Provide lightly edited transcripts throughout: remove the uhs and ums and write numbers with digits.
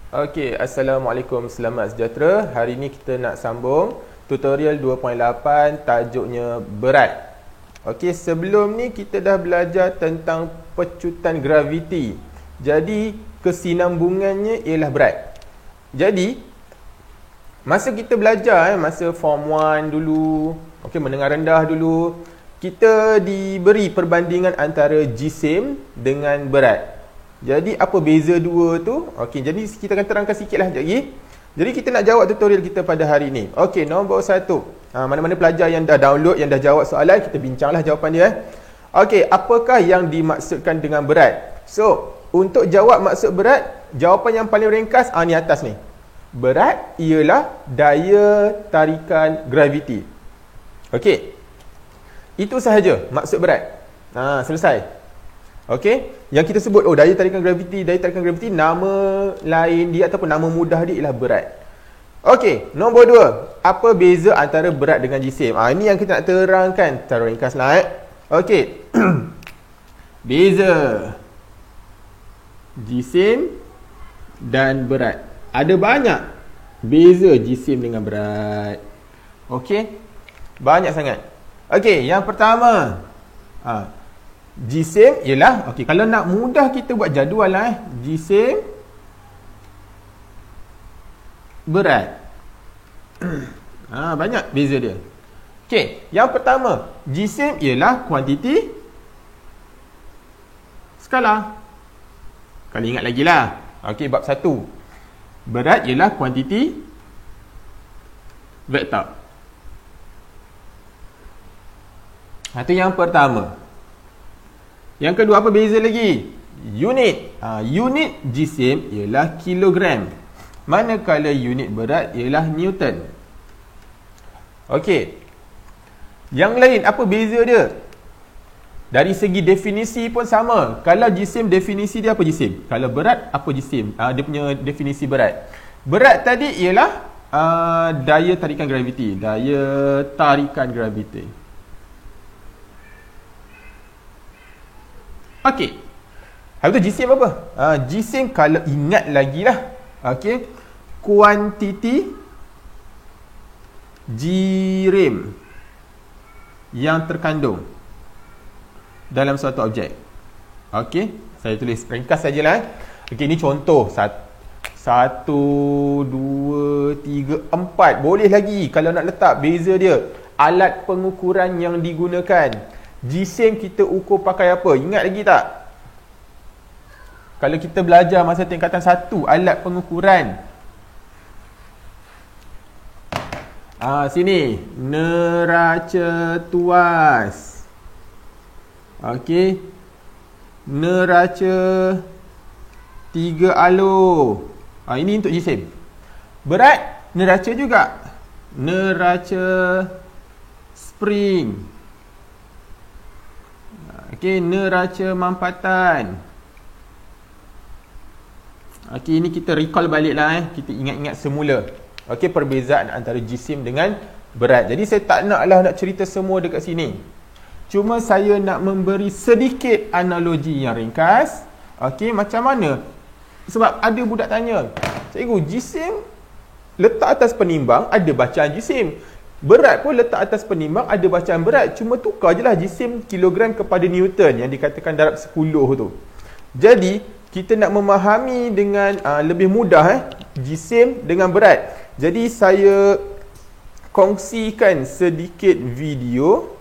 Okey, Assalamualaikum, selamat sejahtera. Hari ini kita nak sambung tutorial 2.8, tajuknya berat. Okey, sebelum ni kita dah belajar tentang pecutan graviti. Jadi, kesinambungannya ialah berat. Jadi, masa kita belajar, masa form 1 dulu, okey, menengah rendah dulu, kita diberi perbandingan antara jisim dengan berat. Jadi apa beza dua tu? Okey, jadi kita akan terangkan sikitlah sekejap lagi. Jadi kita nak jawab tutorial kita pada hari ni. Okey, nombor 1. Mana-mana pelajar yang dah download, yang dah jawab soalan, kita bincanglah jawapan dia. Okey, apakah yang dimaksudkan dengan berat? So, untuk jawab maksud berat, jawapan yang paling ringkas ni atas ni. Berat ialah daya tarikan graviti. Okey. Itu sahaja maksud berat. Selesai. Okey, yang kita sebut daya tarikan graviti, nama lain dia ataupun nama mudah dia ialah berat. Okey, nombor 2, apa beza antara berat dengan jisim? Ini yang kita nak terangkan secara ringkaslah. Okey. Beza jisim dan berat. Ada banyak beza jisim dengan berat. Okey, banyak sangat. Okey, yang pertama, jisim ialah, okey, kalau nak mudah kita buat jadual lah, jisim, berat. Banyak beza dia. Okey, yang pertama, jisim ialah kuantiti skala. Kali ingat lagi lah. Okey, bab 1. Berat ialah kuantiti vektor. Itu yang pertama. Yang kedua, apa beza lagi? Unit. Unit jisim ialah kilogram, manakala unit berat ialah Newton. Okey. Yang lain, apa beza dia? Dari segi definisi pun sama. Kalau jisim, definisi dia apa jisim? Kalau berat, apa jisim? Dia punya definisi berat. Berat tadi ialah daya tarikan graviti. Daya tarikan graviti. Okey. Habis tu jisim apa? Jisim kalau ingat lagi lah. Okey. Kuantiti jirim yang terkandung dalam suatu objek. Okey. Saya tulis ringkas sajalah. Okey, ini contoh. 1, 2, 3, 4. Boleh lagi kalau nak letak beza dia. Alat pengukuran yang digunakan. Jisim kita ukur pakai apa? Ingat lagi tak? Kalau kita belajar masa tingkatan 1, alat pengukuran. Sini. Neraca tuas. Okey. Neraca 3 alur. Ini untuk jisim. Berat, neraca juga. Neraca spring. Okey, neraca mampatan. Okey, ini kita recall balik lah. Kita ingat-ingat semula. Okey, perbezaan antara jisim dengan berat. Jadi saya tak nak cerita semua dekat sini. Cuma saya nak memberi sedikit analogi yang ringkas. Okey, macam mana? Sebab ada budak tanya, cikgu, jisim letak atas penimbang, ada bacaan jisim. Berat pun letak atas penimbang, ada bacaan berat. Cuma tukar je lah jisim kilogram kepada Newton yang dikatakan darab 10 tu. Jadi, kita nak memahami dengan lebih mudah jisim dengan berat. Jadi, saya kongsikan sedikit video.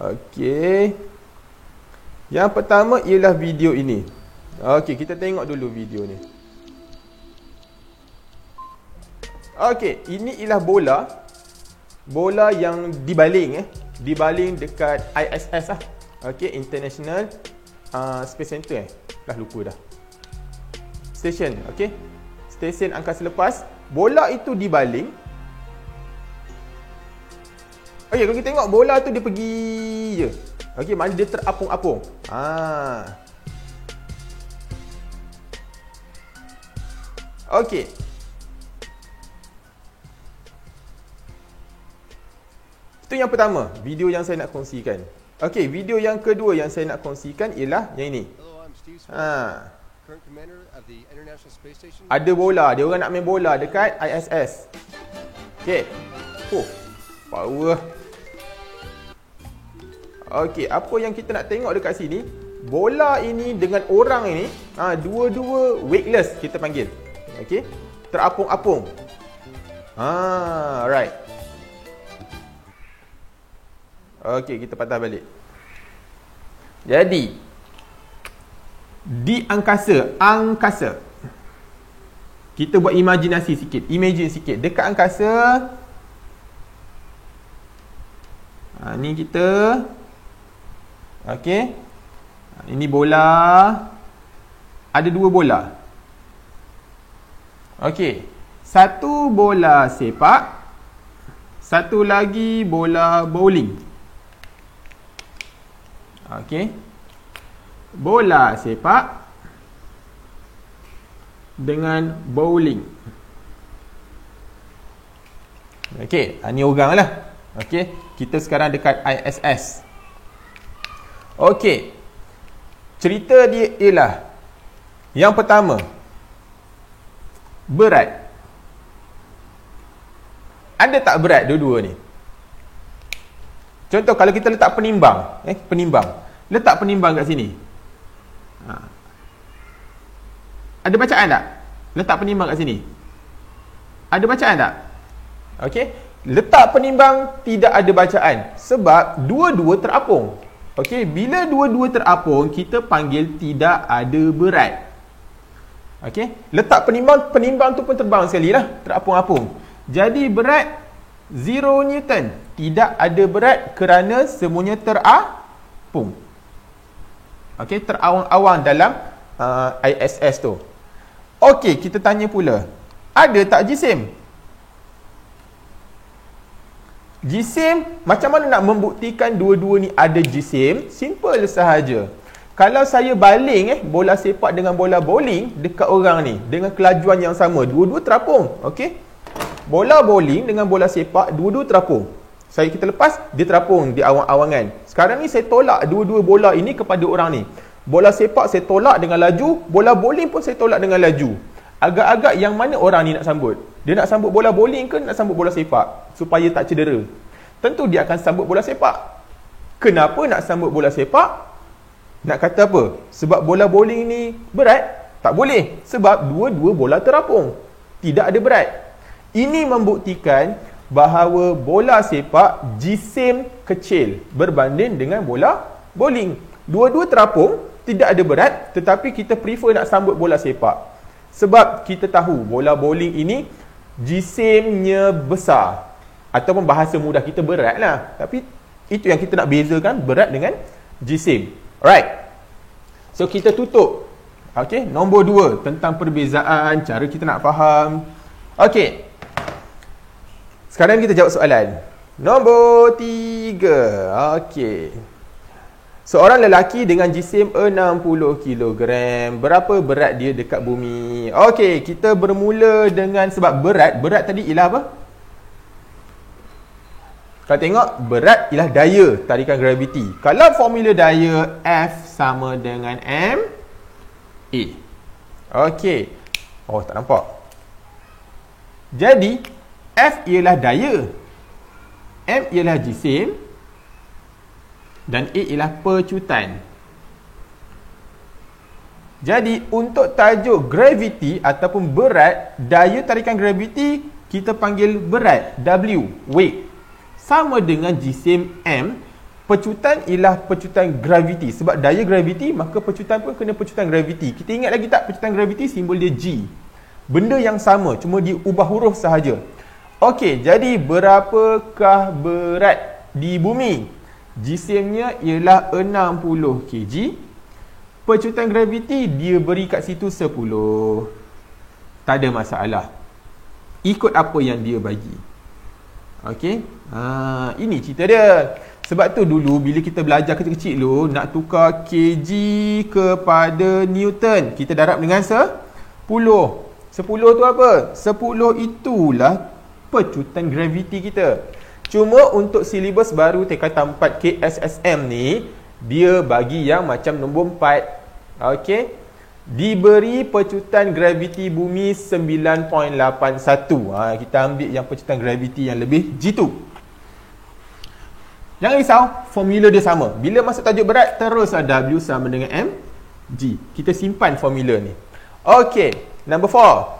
Okey. Yang pertama ialah video ini. Okey, kita tengok dulu video ni. Okey, ini ialah bola. Bola yang dibaling dibaling dekat ISS lah. Okey, International Space Center dah lupa dah. Station, okey. Stesen angkasa lepas. Bola itu dibaling. Okey, kalau kita tengok bola tu dia pergi je. Okey, mana dia terapung-apung. Okey. Itu yang pertama, video yang saya nak kongsikan. Okey, video yang kedua yang saya nak kongsikan ialah yang ini. Ada bola, dia orang nak main bola dekat ISS. Okey. Power. Okey, apa yang kita nak tengok dekat sini, bola ini dengan orang ini, dua-dua weightless kita panggil. Okey. Terapung-apung. Right. Okey, kita patah balik. Jadi, di angkasa. Kita buat imajinasi sikit, imagine sikit. Dekat angkasa, ni kita, okey. Ini bola. Ada dua bola. Okey. Satu bola sepak, satu lagi bola bowling. Okey. Bola sepak dengan bowling. Okey, ni orang lah. Okey, kita sekarang dekat ISS. Okey. Cerita dia ialah, yang pertama, berat. Ada tak berat dua-dua ni? Contoh kalau kita letak penimbang, letak penimbang kat sini. Ada bacaan tak? Letak penimbang kat sini. Ada bacaan tak? Okey. Letak penimbang tidak ada bacaan sebab dua-dua terapung. Okey, bila dua-dua terapung, kita panggil tidak ada berat. Okey, letak penimbang tu pun terbang sekali lah, terapung-apung. Jadi berat 0 Newton. Tidak ada berat kerana semuanya terapung. Okey, terawang-awang dalam ISS tu. Okey, kita tanya pula, ada tak jisim? Jisim, macam mana nak membuktikan dua-dua ni ada jisim? Simple sahaja. Kalau saya baling bola sepak dengan bola bowling dekat orang ni dengan kelajuan yang sama, dua-dua terapung. Okey? Bola bowling dengan bola sepak, dua-dua terapung. Kita lepas, dia terapung di awang-awangan. Sekarang ni saya tolak dua-dua bola ini kepada orang ni. Bola sepak saya tolak dengan laju, bola bowling pun saya tolak dengan laju. Agak-agak yang mana orang ni nak sambut? Dia nak sambut bola bowling ke nak sambut bola sepak supaya tak cedera? Tentu dia akan sambut bola sepak. Kenapa nak sambut bola sepak? Nak kata apa? Sebab bola bowling ni berat? Tak boleh. Sebab dua-dua bola terapung. Tidak ada berat. Ini membuktikan bahawa bola sepak jisim kecil berbanding dengan bola bowling. Dua-dua terapung, tidak ada berat, tetapi kita prefer nak sambut bola sepak. Sebab kita tahu bola bowling ini jisimnya besar. Ataupun bahasa mudah kita berat lah. Tapi itu yang kita nak bezakan, berat dengan jisim. Alright. So kita tutup. Okey, nombor 2 tentang perbezaan, cara kita nak faham. Okey. Sekarang kita jawab soalan. Nombor 3. Okey. Seorang lelaki dengan jisim 60 kg. Berapa berat dia dekat bumi? Okey, kita bermula dengan sebab berat tadi ialah apa? Kalau tengok, berat ialah daya tarikan graviti. Kalau formula daya, F sama dengan M A. Okey. Oh, tak nampak. Jadi, F ialah daya. M ialah jisim. Dan A ialah pecutan. Jadi, untuk tajuk gravity ataupun berat, daya tarikan graviti, kita panggil berat. W, weight. Sama dengan jisim M, pecutan ialah pecutan graviti. Sebab daya graviti, maka pecutan pun kena pecutan graviti. Kita ingat lagi tak pecutan graviti, simbol dia G. Benda yang sama, cuma diubah huruf sahaja. Okey, jadi berapakah berat di bumi? Jisimnya ialah 60 kg. Pecutan graviti dia beri kat situ 10. Tak ada masalah. Ikut apa yang dia bagi. Okey. Ini cerita dia. Sebab tu dulu bila kita belajar kecil-kecil dulu, nak tukar kg kepada Newton, kita darab dengan 10. 10 tu apa? 10 itulah pecutan graviti kita. Cuma untuk silibus baru tingkatan 4 KSSM ni, dia bagi yang macam nombor 4. Okey. diberi pecutan graviti bumi 9.81. Kita ambil yang pecutan graviti yang lebih G2. Jangan risau, formula dia sama. Bila masuk tajuk berat, terus W sama dengan mg. Kita simpan formula ni. Okey, number 4.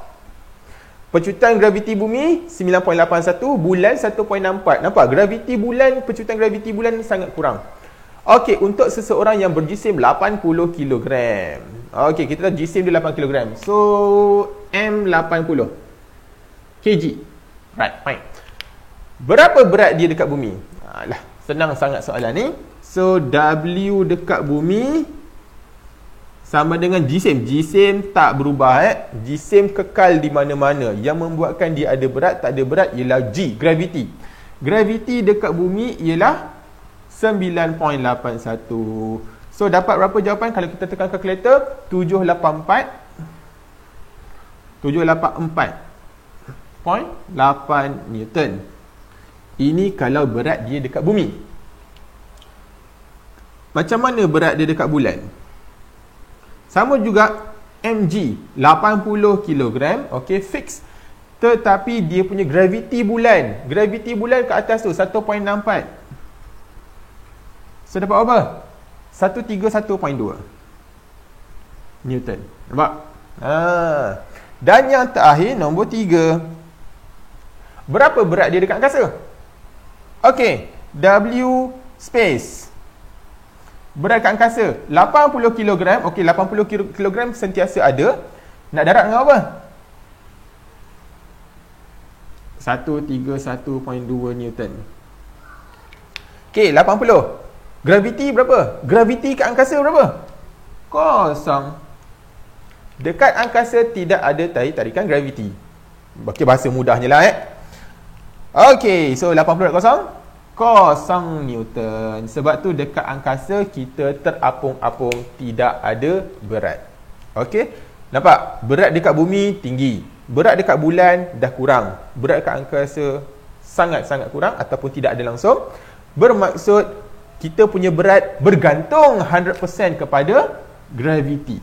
Pecutan graviti bumi 9.81, bulan 1.64. Nampak? Graviti bulan, pecutan graviti bulan sangat kurang. Okey, untuk seseorang yang berjisim 80 kg. Okey, kita tahu jisim dia 8 kg. So, M80 kg. Right, fine. Berapa berat dia dekat bumi? Alah, senang sangat soalan ni. So, W dekat bumi sama dengan jisim. Jisim tak berubah. Jisim kekal di mana-mana. Yang membuatkan dia ada berat, tak ada berat ialah G, graviti. Graviti dekat bumi ialah 9.81. So, dapat berapa jawapan kalau kita tekan kalkulator? 784.8 Newton. Ini kalau berat dia dekat bumi. Macam mana berat dia dekat bulan? Sama juga mg, 80 kg, okey, fix. Tetapi dia punya graviti bulan. Graviti bulan ke atas tu 1.64. So dapat apa? 131.2 Newton. Nampak? Dan yang terakhir, nombor 3. Berapa berat dia dekat angkasa? Okey, W space. Berat kat angkasa 80 kg. Okey, 80 kg sentiasa ada. Nak darat dengan apa? 131.2 Newton. Okey, 80. Graviti berapa? Graviti kat angkasa berapa? Kosong. Dekat angkasa tidak ada tarikan graviti. Okey, bahasa mudahnya lah. Okey, so 80 kosong. Kosong Newton. Sebab tu dekat angkasa kita terapung-apung, tidak ada berat. Okey? Nampak? Berat dekat bumi tinggi. Berat dekat bulan dah kurang. Berat dekat angkasa sangat-sangat kurang ataupun tidak ada langsung. Bermaksud kita punya berat bergantung 100% kepada graviti.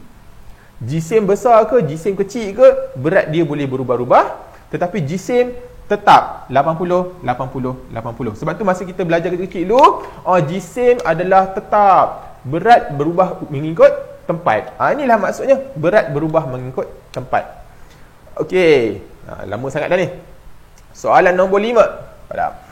Jisim besar ke, jisim kecil ke, berat dia boleh berubah-ubah. Tetapi jisim tetap 80, 80, 80. Sebab tu masa kita belajar kecil-kecil dulu, jisim adalah tetap. Berat berubah mengikut tempat. Inilah maksudnya berat berubah mengikut tempat. Okey. Lama sangat dah ni. Soalan nombor 5. Padam.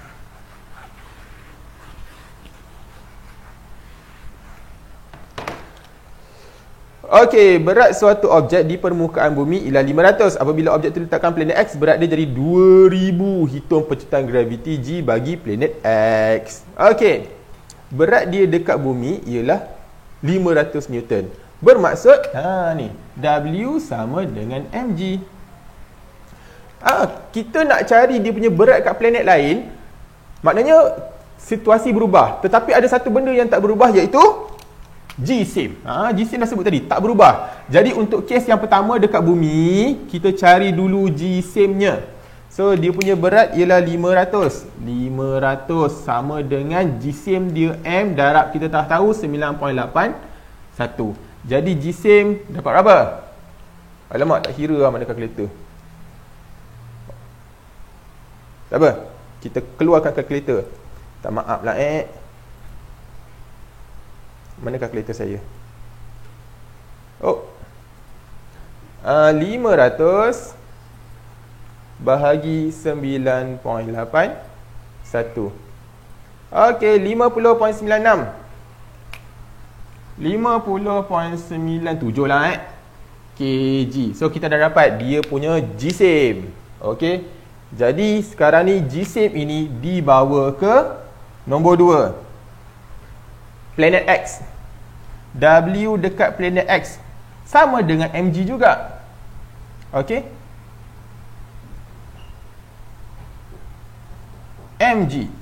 Okey, berat suatu objek di permukaan bumi ialah 500. Apabila objek itu diletakkan planet X, berat dia jadi 2000. Hitung pecutan graviti G bagi planet X. Okey. Berat dia dekat bumi ialah 500 Newton. Bermaksud, ni, W sama dengan mg. Kita nak cari dia punya berat kat planet lain, maknanya situasi berubah. Tetapi ada satu benda yang tak berubah, iaitu jisim. Jisim dah sebut tadi, tak berubah. Jadi untuk kes yang pertama dekat bumi, kita cari dulu jisimnya. So dia punya berat ialah 500. 500 sama dengan jisim dia M, darab kita dah tahu 9.81. Jadi jisim dapat berapa? Alamak, tak kira lah mana kalkulator. Tak apa, kita keluarkan kalkulator. Tak maaf lah Mana kalkulator saya? 500 bahagi 9.81. Okey, 50.96. 50.97 lah kg. So kita dah dapat dia punya jisim. Okey. Jadi sekarang ni jisim ini dibawa ke nombor 2. Planet X. W dekat planet X sama dengan mg juga. Okey. mg.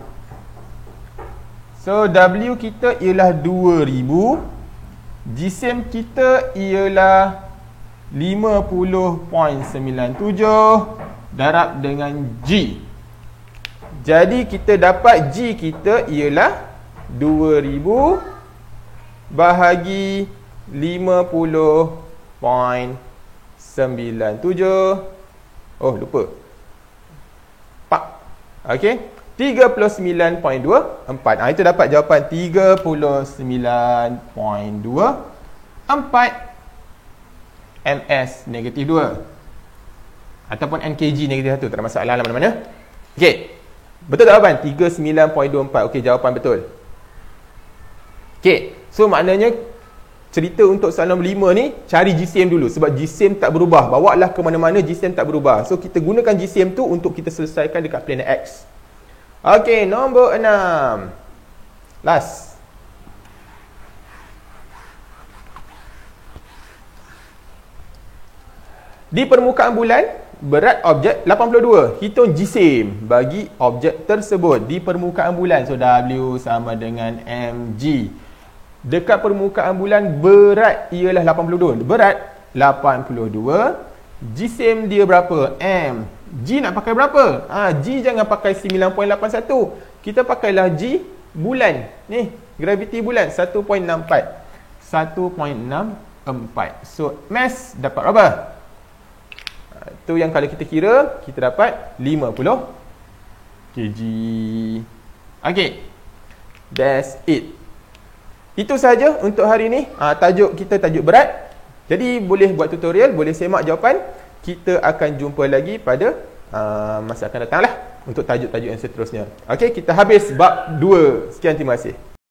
So W kita ialah 2000. Jisim kita ialah 50.97 darab dengan G. Jadi kita dapat G kita ialah 2000 bahagi 50.97. Oh, lupa. Pak. Okey. 39.24. Itu dapat jawapan 39.24 ms negatif 2 ataupun nkg negatif 1. Tak ada masalah lah mana-mana. Okey. Betul tak jawapan? 39.24. Okey, jawapan betul. Okey. So maknanya cerita untuk soalan nombor 5 ni, cari GCM dulu. Sebab GCM tak berubah. Bawa lah ke mana-mana, GCM tak berubah. So kita gunakan GCM tu untuk kita selesaikan dekat planet X. Okey, nombor 6. Last. Di permukaan bulan, berat objek 82. Hitung GCM bagi objek tersebut di permukaan bulan. So W sama dengan mg. Dekat permukaan bulan, berat ialah 82. Berat 82. GCM dia berapa? M. G nak pakai berapa? G jangan pakai 9.81. Kita pakailah G bulan. Ni, graviti bulan 1.64. 1.64. So, mass dapat berapa? Tu yang kalau kita kira, kita dapat 50 kg. Okay. That's it. Itu saja untuk hari ni. Tajuk kita tajuk berat. Jadi boleh buat tutorial, boleh semak jawapan. Kita akan jumpa lagi pada masa akan datang lah untuk tajuk-tajuk yang seterusnya. Okey, kita habis bab 2. Sekian, terima kasih.